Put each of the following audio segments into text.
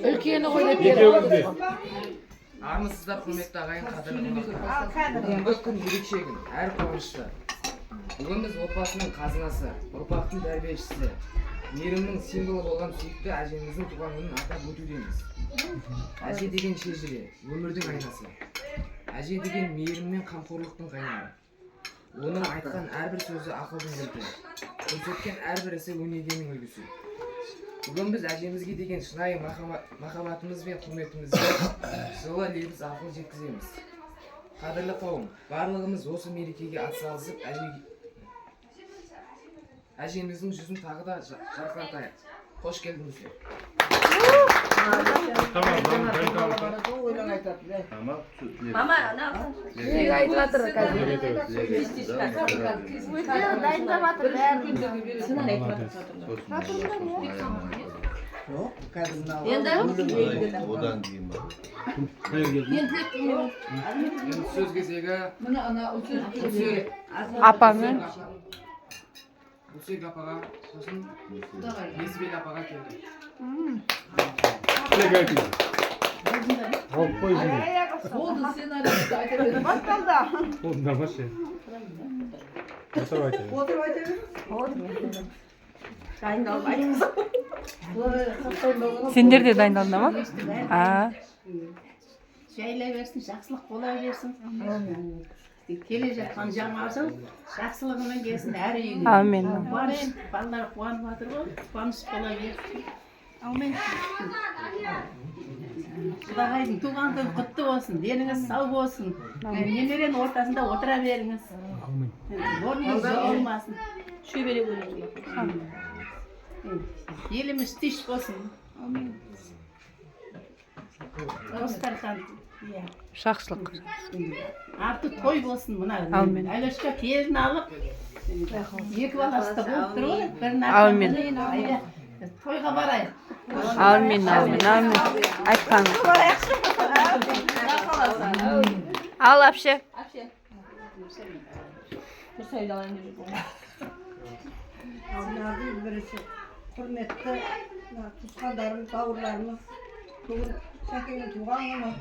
Үлкені ғой деп берді. Армысыздар, құрметті ағайын, қадірлі қонақтар. Бүгінгі күн ерекше күн, әр қуанышты. Бүгін біз отбасының қазынасы, ұрпақтың тәрбиешісі, мейірімнің символы болған сүйікті әжеміздің туған күнін атап өтудеміз. Әже деген шежіре, өмірдің айнасы. Әже деген мейірім мен қамқорлықтың қайнары. Оның айтқан әрбір сөзі ақылдың кілті, көрсеткен әрбір ісі өнегенің үлгісі. Бүгін біз әжемізге деген шынайы махаббатымыз бен құрметімізді жылы лебіз арқылы жеткіземіз. Қадірлі қауым, барлығымыз осы мерекеге атсалысып әжеміздің жүзін тағы да жарқыратайық. Қош келдіңіздер. Мама, не айтып жатыр қазір? Дайындап жатыр бәрін. Енді сөз кезегі апамен Үсек апаға, сосын Несібек апаға келді. Болды, сен әлемді айта бердің. Басталды. Отырып айта бердің. Сендер де дайындалды ма? Жайлай берсін, жақсылық бола берсін. Келе жатқан жаңа жыл жақсылығымен келсін әр үйге. Амен. Балалар қуанып жатыр ғой, қуаныш бола берсін. Амен. Құдағайдың туған күні құтты болсын, деніңіз сау болсын. Немеренің ортасында отыра беріңіз. Орныңыз болмасын. Шөбере көріңіз. Еліміз тыныш болсын. Амен. Дастархан. Жақсылық. Арты той болсын мына. Амен. Әлешқа келін алып, екі баласы да болып тұр ғой. Амен. Тойға барайық. Амен, амен, амен. Айтқаныңыз. Ал әпше. Құрметті туысқандарымыз, бауырларымыз, бүгін Сәкеннің туған күні.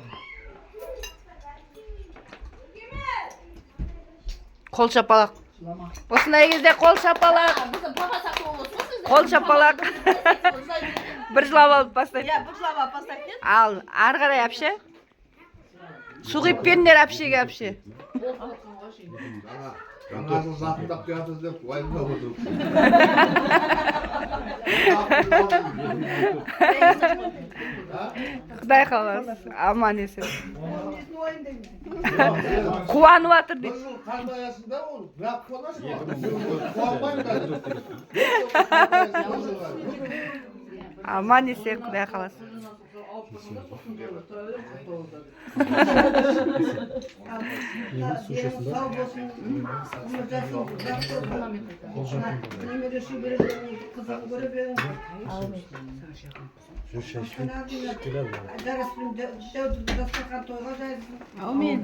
Қол шапалақ. Осындай кезде қол шапалақ. Қол шапалақ. Бір жылап алып бастайды. Ал, ары қарай әпше. Су құйып беріңдер әпшеге әпше. Жаңа жыл жақындап келатыр деп уайымдап отырып. Құдай қаласын, аман есен. Қуанып жатыр дейді. Бір жыл қандай аясында ол, бірақ қуанасың ба? Қуанбаймын да. Аман есен, құдай қаласын. Сау болсын, өмір жасын, немере шөберелерінің қызығын көре беріңіз. Жараспен дәуді дастархан тойға жайылсын. Амен.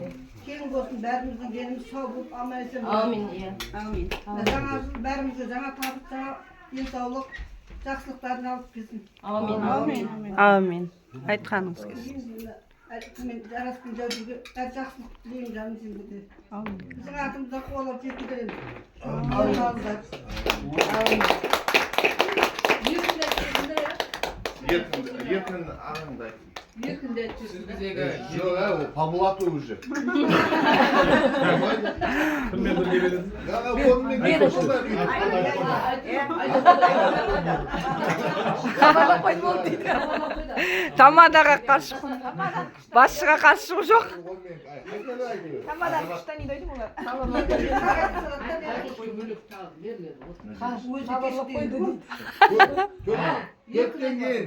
Келін болсын, бәріміздің деніміз сау болып, аман есен. Амен. Амен. Жаңа жыл бәрімізге жаңа табыс, жаңа денсаулық, жақсылықтарын алып келсін. Амен. Амен. Амен. Айтқаныңыз келсін. Мен жараспен дәудіге әр жақсылық тілеймін жаным сендерге. Біздің атымызда қуалап жеткіземіз. Еркін ағындай. Еркінде Сөз кезегі Жоқ, ол Павлаты уже. Хабарлап қойды болды дейді. Тамадаға қарсы шығу. Басшыға қарсы шығу жоқ. Тамадан күштен үйді ойды болар. хабарлап қойды дейді.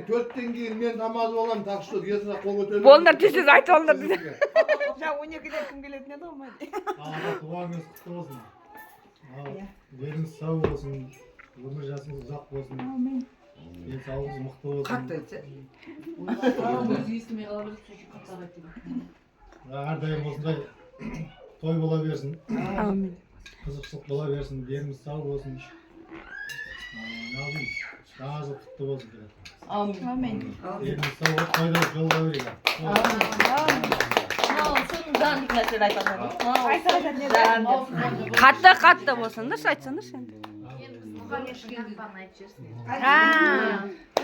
Төрттен кейін мен намаз оламын, так что есіне қол көтеріп. Болыңдар тез айтып алыңдар дейді. Жаңа 12-де кім келетін еді ғой? Туғаныңыз құтты болсын. Деніңіз сау болсын, өмір жасыңыз ұзақ болсын. Денсаулығыңыз мықты болсын. қатты айтса. Өзі естімей қала береді, сол үшін қатты айтты. Әрдайым осындай той бола берсін. Амен. Қызықшылық бола берсін, деніңіз сау болсын. Ne yapayım? Daha çok kutlu olsun. Amin. Eliniz sağ ol. Koyda yolda vereyim. Şundan dikmesini aytalım. Қатты болсаңдаршы айтсаңдаршы енді.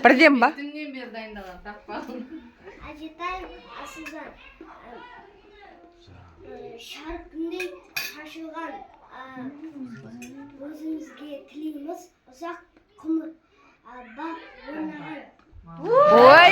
Бірден ба? Dünden beri dayındalan takpağın. Acıtay asıldan şarkınday taşılgan өзіңізге тілейміз ұзақ ғұмыр бақ орнаған Ой,